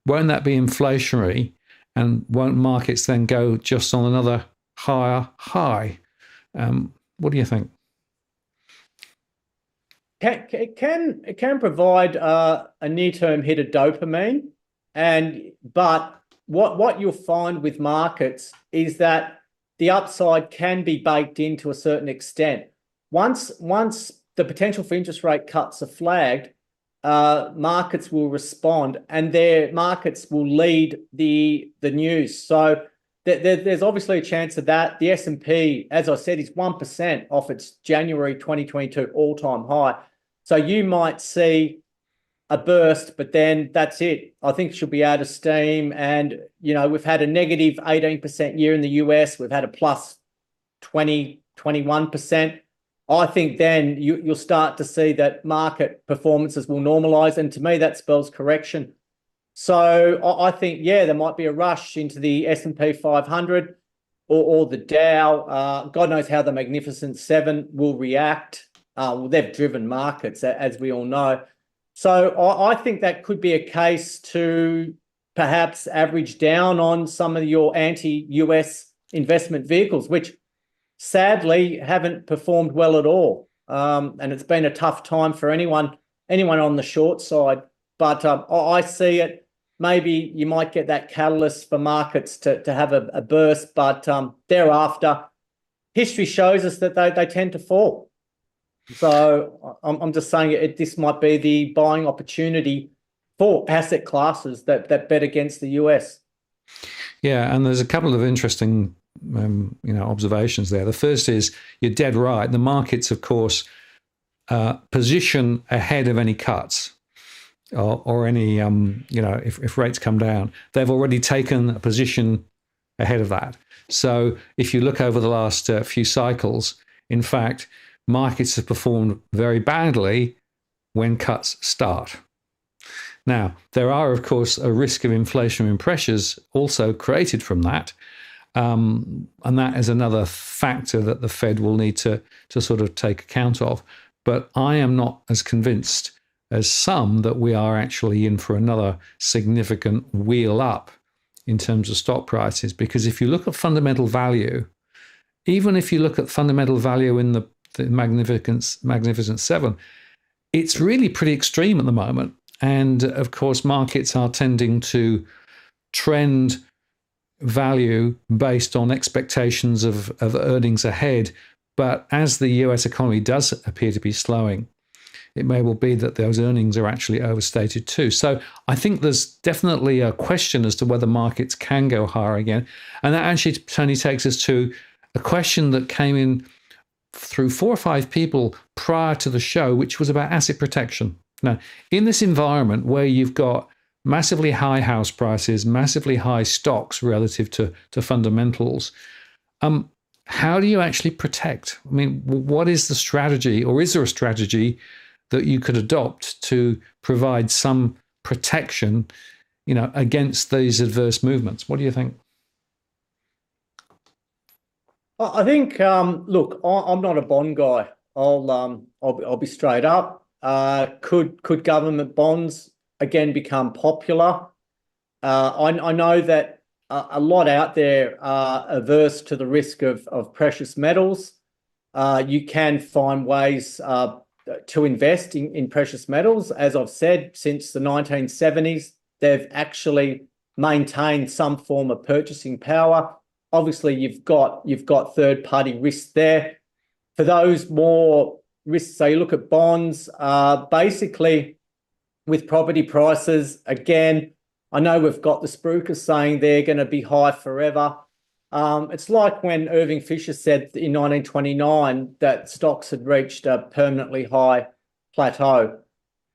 won't that be inflationary? And won't markets then go just on another higher high? What do you think? It can provide a near-term hit of dopamine, but what you'll find with markets is that the upside can be baked in to a certain extent. Once the potential for interest rate cuts are flagged, markets will respond, and their markets will lead the news. So there's obviously a chance of that. The S&P, as I said, is 1% off its January 2022 all-time high. So you might see a burst, but then that's it. I think it should be out of steam. And, we've had a negative 18% year in the US. We've had a plus 20, 21%. I think then you'll start to see that market performances will normalize. And to me, that spells correction. So I think, there might be a rush into the S&P 500 or the Dow. God knows how the Magnificent Seven will react. They've driven markets, as we all know. So I think that could be a case to perhaps average down on some of your anti-US investment vehicles, which sadly haven't performed well at all. And it's been a tough time for anyone on the short side. But I see it. Maybe you might get that catalyst for markets to have a burst, but thereafter, history shows us that they tend to fall. So I'm just saying this might be the buying opportunity for asset classes that bet against the US. Yeah, and there's a couple of interesting observations there. The first is you're dead right. The markets, of course, position ahead of any cuts. Or any, if rates come down, they've already taken a position ahead of that. So if you look over the last few cycles, in fact, markets have performed very badly when cuts start. Now, there are, of course, a risk of inflationary pressures also created from that. And that is another factor that the Fed will need to sort of take account of. But I am not as convinced as some that we are actually in for another significant wheel up in terms of stock prices. Because if you look at fundamental value, even if you look at fundamental value in the Magnificent Seven, it's really pretty extreme at the moment. And of course, markets are tending to trend value based on expectations of earnings ahead. But as the US economy does appear to be slowing, it may well be that those earnings are actually overstated too. So I think there's definitely a question as to whether markets can go higher again. And that actually, Tony, takes us to a question that came in through 4 or 5 people prior to the show, which was about asset protection. Now, in this environment where you've got massively high house prices, massively high stocks relative to fundamentals, how do you actually protect? I mean, what is the strategy, or is there a strategy that you could adopt to provide some protection, against these adverse movements? What do you think? I think, look, I'm not a bond guy. I'll be straight up. Could government bonds again become popular? I know that a lot out there are averse to the risk of precious metals. You can find ways to invest in precious metals. As I've said, since the 1970s, they've actually maintain some form of purchasing power. Obviously, you've got third-party risk there. For those more risks, so you look at bonds, basically with property prices, again, I know we've got the spruikers saying they're going to be high forever. It's like when Irving Fisher said in 1929 that stocks had reached a permanently high plateau.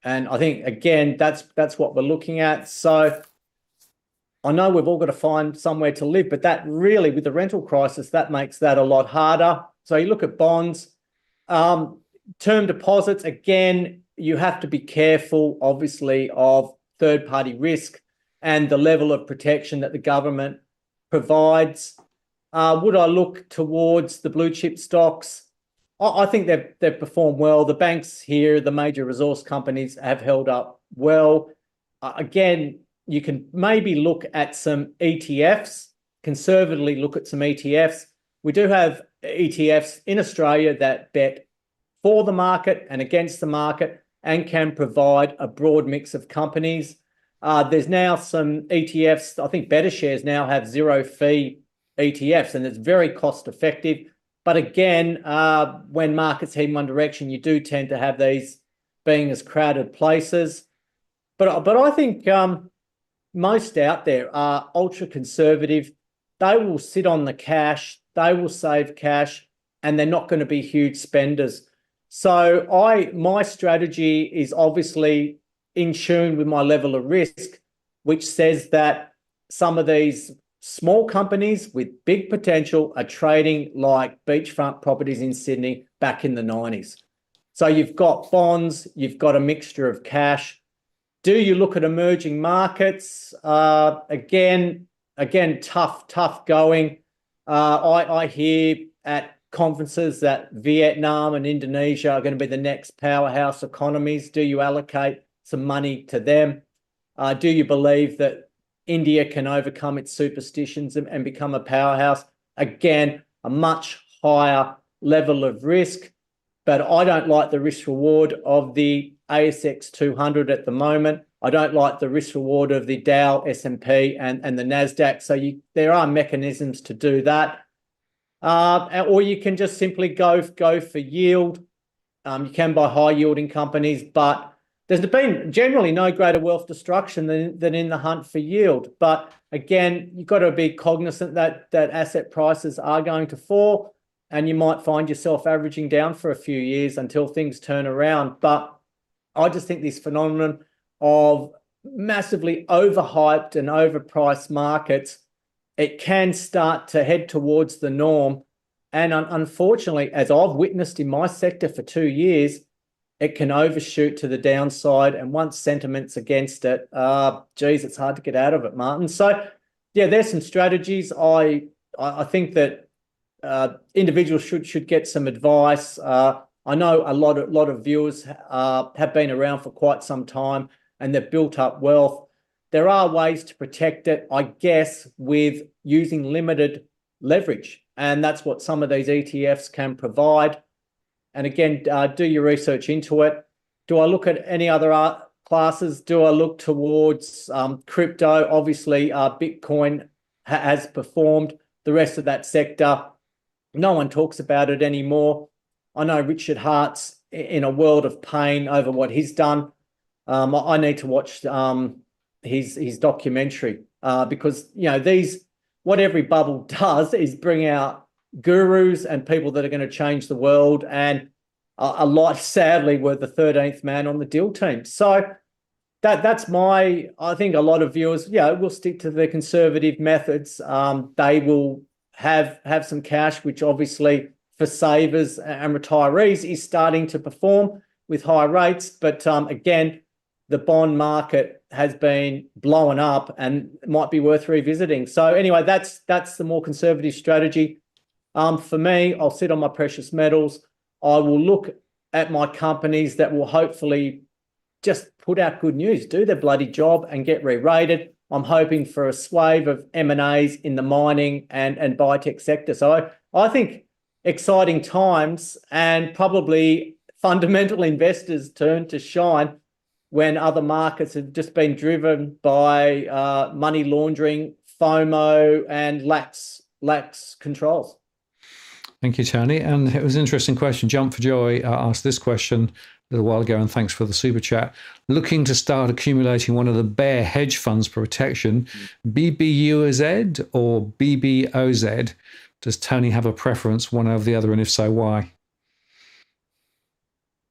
And I think, again, that's what we're looking at. So I know we've all got to find somewhere to live, but that really, with the rental crisis, that makes that a lot harder. So you look at bonds, term deposits, again, you have to be careful, obviously, of third-party risk and the level of protection that the government provides. Would I look towards the blue chip stocks? I think they've performed well. The banks here, the major resource companies have held up well. Again, you can maybe look at some ETFs, conservatively look at some ETFs. We do have ETFs in Australia that bet for the market and against the market and can provide a broad mix of companies. There's now some ETFs, I think BetterShares now have zero fee ETFs, and it's very cost effective. But again, when markets head in one direction, you do tend to have these being as crowded places. But I think most out there are ultra conservative. They will sit on the cash, they will save cash, and they're not going to be huge spenders. So my strategy is obviously in tune with my level of risk, which says that some of these small companies with big potential are trading like beachfront properties in Sydney back in the 90s. So you've got bonds, you've got a mixture of cash. Do you look at emerging markets? Again, tough going. I hear at conferences that Vietnam and Indonesia are going to be the next powerhouse economies. Do you allocate some money to them? Do you believe that India can overcome its superstitions and become a powerhouse? Again, a much higher level of risk, but I don't like the risk reward of the ASX 200 at the moment. I don't like the risk reward of the Dow, S&P and the NASDAQ. So there are mechanisms to do that. Or you can just simply go for yield. You can buy high yielding companies, but there's been generally no greater wealth destruction than in the hunt for yield. But again, you've got to be cognizant that asset prices are going to fall, and you might find yourself averaging down for a few years until things turn around. But I just think this phenomenon of massively overhyped and overpriced markets, it can start to head towards the norm. And unfortunately, as I've witnessed in my sector for 2 years, it can overshoot to the downside. And once sentiment's against it, it's hard to get out of it, Martin. So, yeah, there's some strategies. I think that individuals should get some advice. I know a lot of viewers have been around for quite some time and they've built up wealth. There are ways to protect it, I guess, with using limited leverage. And that's what some of these ETFs can provide. And again, do your research into it. Do I look at any other art classes? Do I look towards crypto? Obviously, Bitcoin has performed. The rest of that sector, no one talks about it anymore. I know Richard Hart's in a world of pain over what he's done. I need to watch his documentary because, you know, what every bubble does is bring out gurus and people that are going to change the world, and a lot, sadly, were the 13th man on the deal team. So that's I think a lot of viewers, will stick to the conservative methods. They will have some cash, which obviously for savers and retirees is starting to perform with high rates. But again, the bond market has been blowing up and might be worth revisiting. So anyway, that's the more conservative strategy. For me, I'll sit on my precious metals. I will look at my companies that will hopefully just put out good news, do their bloody job and get re-rated. I'm hoping for a swathe of M&As in the mining and biotech sector. So I think exciting times, and probably fundamental investors' turn to shine when other markets have just been driven by money laundering, FOMO, and lax controls. Thank you, Tony. And it was an interesting question. Jump for Joy asked this question a little while ago, and thanks for the super chat. Looking to start accumulating one of the bear hedge funds for protection, BBUZ or BBOZ? Does Tony have a preference, one over the other, and if so, why?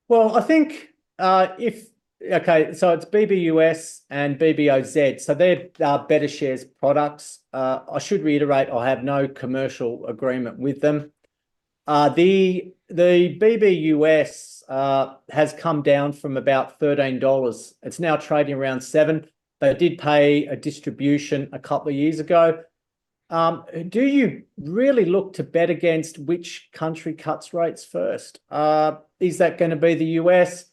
Well, I think so it's BBUS and BBOZ. So they're better shares products. I should reiterate, I have no commercial agreement with them. The BBUS has come down from about $13. It's now trading around $7. They did pay a distribution a couple of years ago. Do you really look to bet against which country cuts rates first? Is that going to be the US?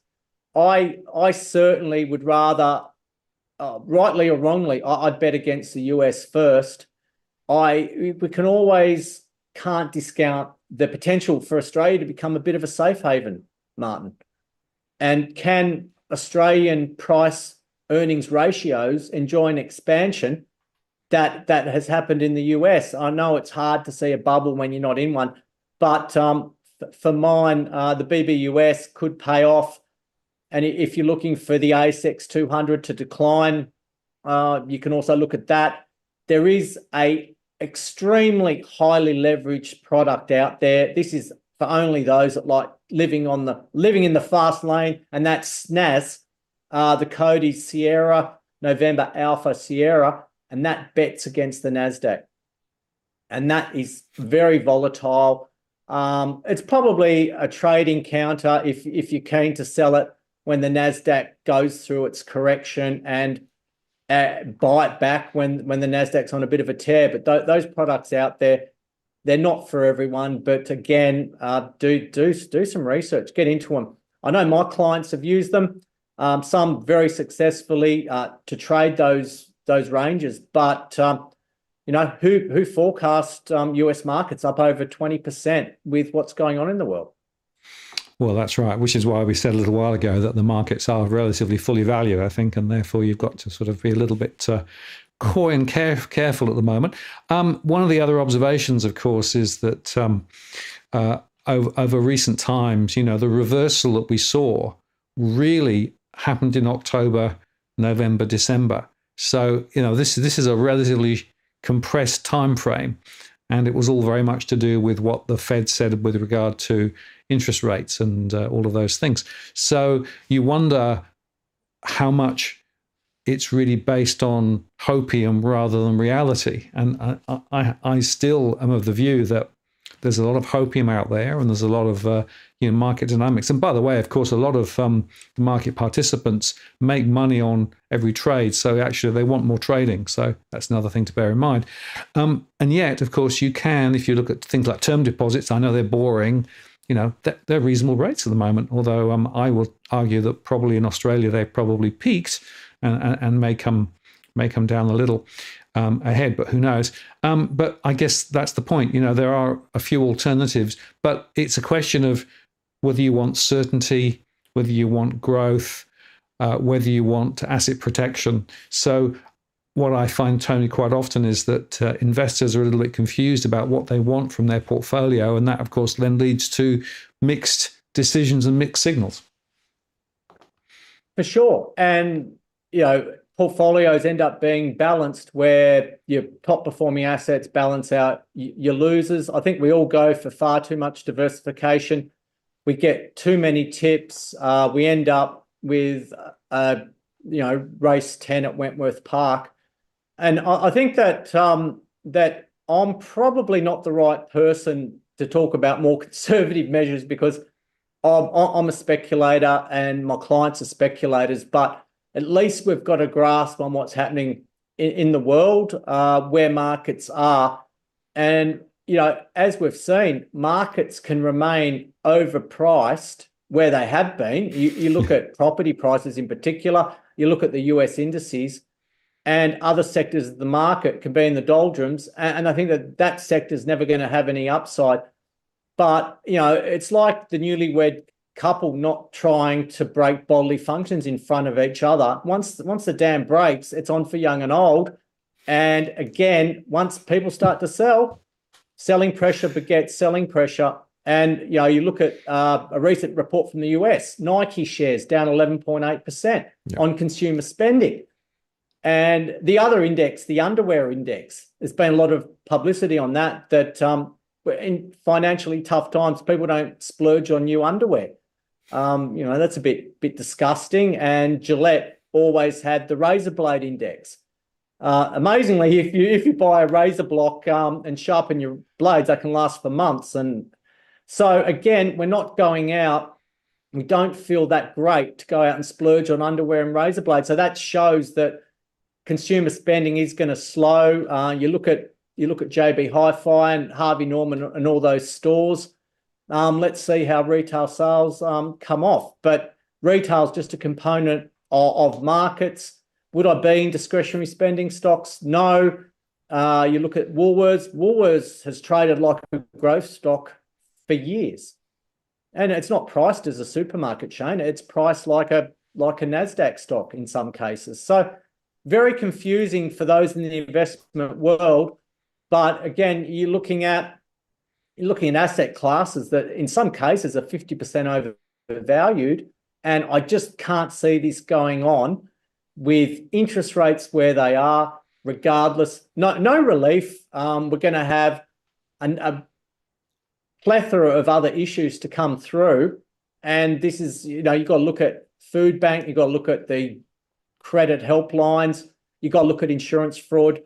I certainly would rather, rightly or wrongly, I'd bet against the US first. We can't discount the potential for Australia to become a bit of a safe haven, Martin. And can Australian price earnings ratios enjoy an expansion that has happened in the US? I know it's hard to see a bubble when you're not in one, but for mine, the BBUS could pay off. And if you're looking for the ASX 200 to decline, you can also look at that. There is a extremely highly leveraged product out there. This is for only those that like living in the fast lane, and that's SNAS. The code is Sierra November Alpha Sierra, and that bets against the Nasdaq, and that is very volatile. It's probably a trading counter if you're keen to sell it when the Nasdaq goes through its correction, and buy it back when the Nasdaq's on a bit of a tear. But those products out there, they're not for everyone. But again, do some research, get into them. I know my clients have used them, some very successfully to trade those ranges. But who forecast US markets up over 20% with what's going on in the world? Well, that's right, which is why we said a little while ago that the markets are relatively fully valued, I think, and therefore you've got to sort of be a little bit coy and careful at the moment. One of the other observations, of course, is that over recent times, the reversal that we saw really happened in October, November, December. So, this is a relatively compressed time frame, and it was all very much to do with what the Fed said with regard to interest rates and all of those things. So you wonder how much it's really based on hopium rather than reality. And I still am of the view that there's a lot of hopium out there, and there's a lot of market dynamics. And by the way, of course, a lot of the market participants make money on every trade. So actually they want more trading. So that's another thing to bear in mind. And yet, of course, you can, if you look at things like term deposits, I know they're boring, they're reasonable rates at the moment. Although I will argue that probably in Australia, they probably peaked and may come down a little ahead, but who knows? But I guess that's the point. There are a few alternatives, but it's a question of whether you want certainty, whether you want growth, whether you want asset protection. So what I find, Tony, quite often is that investors are a little bit confused about what they want from their portfolio. And that, of course, then leads to mixed decisions and mixed signals. For sure. And, portfolios end up being balanced where your top performing assets balance out your losers. I think we all go for far too much diversification. We get too many tips. We end up with, race 10 at Wentworth Park. And I think that that I'm probably not the right person to talk about more conservative measures, because I'm a speculator and my clients are speculators. But at least we've got a grasp on what's happening in the world, where markets are. And, as we've seen, markets can remain overpriced where they have been. You look at property prices in particular, you look at the US indices, and other sectors of the market can be in the doldrums. And I think that sector is never going to have any upside. But, it's like the newlywed couple not trying to break bodily functions in front of each other. Once the dam breaks, it's on for young and old. And again, once people start to sell, selling pressure begets selling pressure. And you look at a recent report from the US, Nike shares down 11.8% on consumer spending. And the other index, the underwear index, there's been a lot of publicity on that in financially tough times, people don't splurge on new underwear. That's a bit disgusting. And Gillette always had the razor blade index. Amazingly, if you buy a razor block and sharpen your blades, they can last for months. And so again, we're not going out. We don't feel that great to go out and splurge on underwear and razor blades. So that shows that consumer spending is going to slow. You look at JB Hi-Fi and Harvey Norman and all those stores. Let's see how retail sales come off. But retail is just a component of markets. Would I be in discretionary spending stocks? No. You look at Woolworths. Woolworths has traded like a growth stock for years. And it's not priced as a supermarket chain. It's priced like a NASDAQ stock in some cases. So very confusing for those in the investment world. But again, you're looking at asset classes that in some cases are 50% overvalued. And I just can't see this going on with interest rates where they are, regardless. No relief. We're going to have a plethora of other issues to come through. And this is, you've got to look at food bank, you've got to look at the credit helplines, you've got to look at insurance fraud.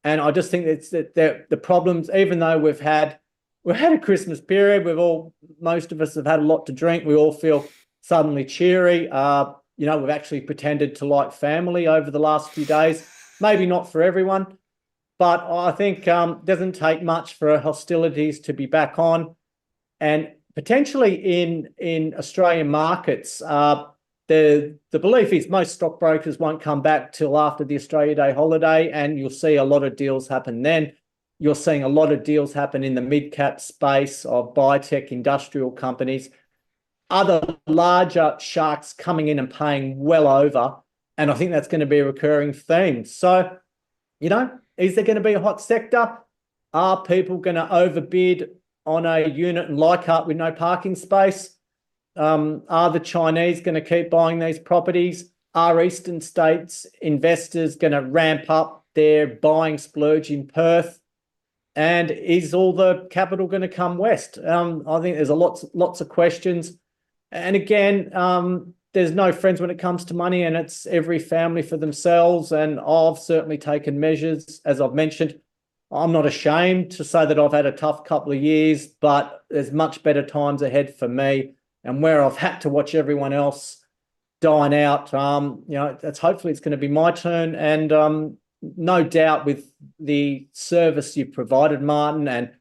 And I just think that the problems, even though we've had a Christmas period, most of us have had a lot to drink, we all feel suddenly cheery. We've actually pretended to like family over the last few days. Maybe not for everyone, but I think it doesn't take much for hostilities to be back on. And potentially in Australian markets, the belief is most stockbrokers won't come back till after the Australia Day holiday, and you'll see a lot of deals happen then. You're seeing a lot of deals happen in the mid-cap space of biotech industrial companies. Other larger sharks coming in and paying well over, and I think that's going to be a recurring theme. So, is there going to be a hot sector? Are people going to overbid on a unit in Leichhardt with no parking space? Are the Chinese going to keep buying these properties? Are eastern states investors going to ramp up their buying splurge in Perth? And is all the capital going to come west? I think there's lots of questions. And again, there's no friends when it comes to money, and it's every family for themselves. And I've certainly taken measures, as I've mentioned. I'm not ashamed to say that I've had a tough couple of years, but there's much better times ahead for me. And where I've had to watch everyone else dine out, that's hopefully it's going to be my turn. And no doubt with the service you've provided, Martin, and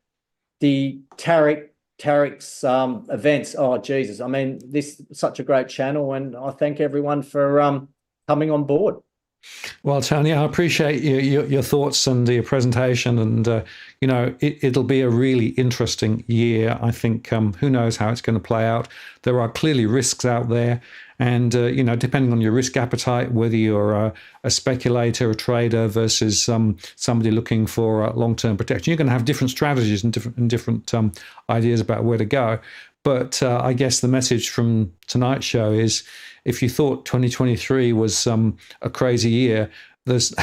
the Tarek's events. Oh, Jesus. I mean, this is such a great channel, and I thank everyone for coming on board. Well, Tony, I appreciate your thoughts and your presentation, and it'll be a really interesting year. I think who knows how it's going to play out. There are clearly risks out there, and depending on your risk appetite, whether you're a speculator, a trader versus somebody looking for long-term protection, you're going to have different strategies and different ideas about where to go. But I guess the message from tonight's show is, if you thought 2023 was a crazy year, there's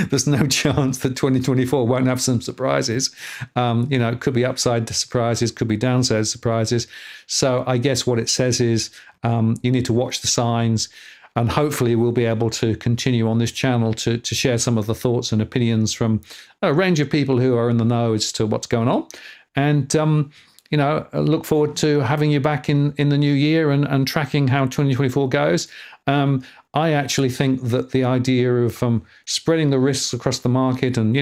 there's no chance that 2024 won't have some surprises. It could be upside surprises, could be downside surprises. So I guess what it says is you need to watch the signs, and hopefully we'll be able to continue on this channel to share some of the thoughts and opinions from a range of people who are in the know as to what's going on. And I look forward to having you back in the new year and tracking how 2024 goes. I actually think that the idea of spreading the risks across the market and,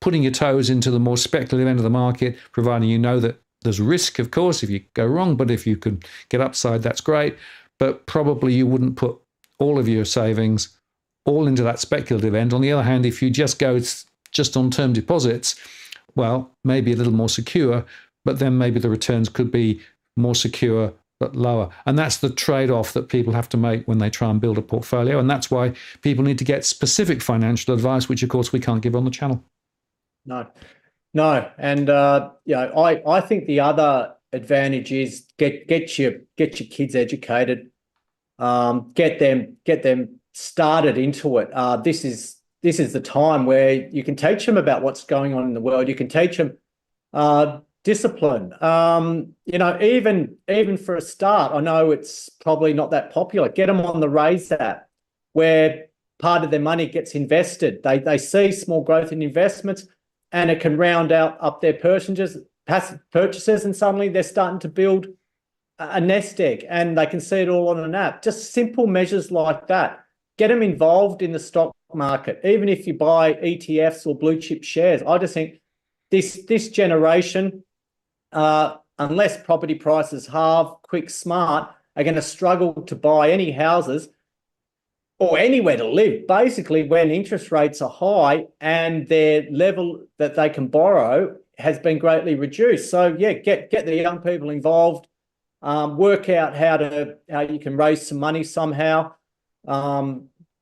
putting your toes into the more speculative end of the market, providing you know that there's risk, of course, if you go wrong, but if you could get upside, that's great. But probably you wouldn't put all of your savings all into that speculative end. On the other hand, if you just go just on term deposits, well, maybe a little more secure, but then maybe the returns could be more secure but lower. And that's the trade-off that people have to make when they try and build a portfolio. And that's why people need to get specific financial advice, which of course we can't give on the channel. No. And I think the other advantage is get your kids educated, get them started into it. This is the time where you can teach them about what's going on in the world. You can teach them discipline. Even for a start, I know it's probably not that popular. Get them on the Raise app, where part of their money gets invested. They see small growth in investments, and it can round up their passive purchases, and suddenly they're starting to build a nest egg, and they can see it all on an app. Just simple measures like that. Get them involved in the stock market, even if you buy ETFs or blue chip shares. I just think this generation, unless property prices halve, quick, smart, are going to struggle to buy any houses or anywhere to live, basically, when interest rates are high and their level that they can borrow has been greatly reduced. So yeah, get the young people involved, work out how you can raise some money somehow.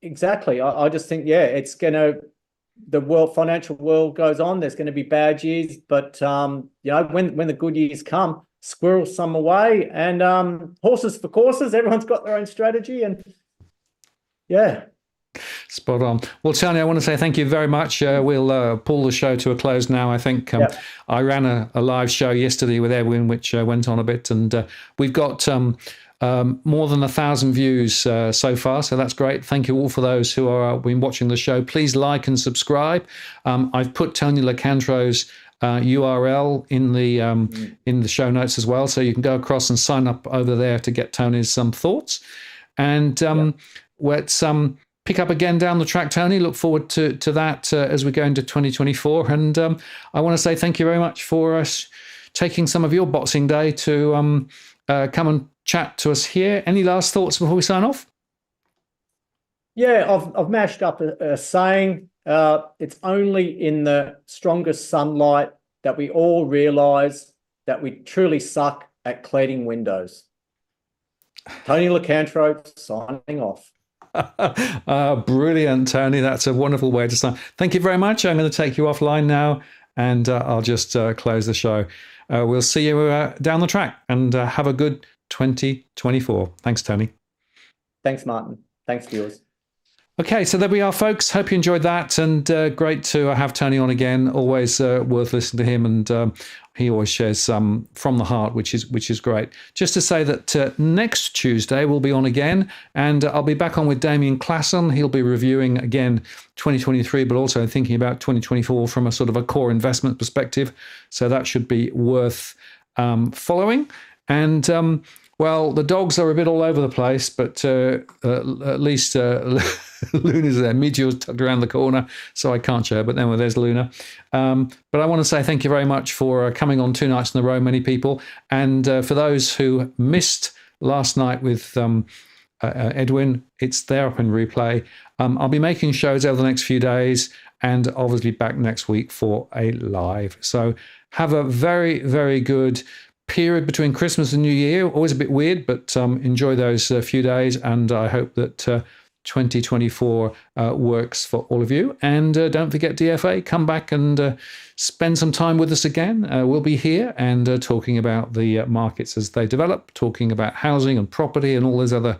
Exactly. I just think, it's the financial world goes on. There's going to be bad years, but when the good years come, squirrel some away, and horses for courses. Everyone's got their own strategy, and spot on. Well, Tony, I want to say thank you very much. We'll pull the show to a close now. I think I ran a live show yesterday with Edwin, which went on a bit, and we've got more than 1,000 views so far, so that's great. Thank you all for those who are been watching the show. Please like and subscribe. I've put Tony Locantro's URL in the show notes as well, so you can go across and sign up over there to get Tony's thoughts. And let's pick up again down the track, Tony. Look forward to that as we go into 2024. And I want to say thank you very much for taking some of your Boxing Day to come and chat to us here. Any last thoughts before we sign off? I've mashed up a saying. It's only in the strongest sunlight that we all realise that we truly suck at cleaning windows. Tony Locantro signing off. Brilliant, Tony. That's a wonderful way to start. Thank you very much. I'm going to take you offline now, and I'll just close the show. We'll see you down the track, and have a good 2024. Thanks, Tony. Thanks, Martin. Thanks, viewers. Okay, so there we are, folks. Hope you enjoyed that, and great to have Tony on again. Always worth listening to him, and he always shares from the heart, which is great. Just to say that next Tuesday we'll be on again, and I'll be back on with Damien Classon. He'll be reviewing again 2023, but also thinking about 2024 from a sort of a core investment perspective. So that should be worth following. And well, the dogs are a bit all over the place, but at least Luna's there. Meteor's tucked around the corner, so I can't show her, but then there's Luna. But I want to say thank you very much for coming on 2 nights in a row, many people. And for those who missed last night with Edwin, it's there up in replay. I'll be making shows over the next few days, and obviously back next week for a live. So have a very, very good period between Christmas and New Year. Always a bit weird, but enjoy those few days, and I hope that 2024 works for all of you. And don't forget DFA, come back and spend some time with us again. We'll be here and talking about the markets as they develop, talking about housing and property and all those other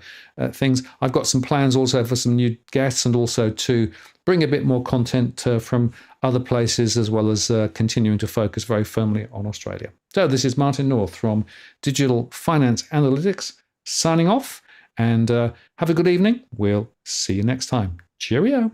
things. I've got some plans also for some new guests, and also to bring a bit more content from other places, as well as continuing to focus very firmly on Australia. So this is Martin North from Digital Finance Analytics signing off, and have a good evening. We'll see you next time. Cheerio.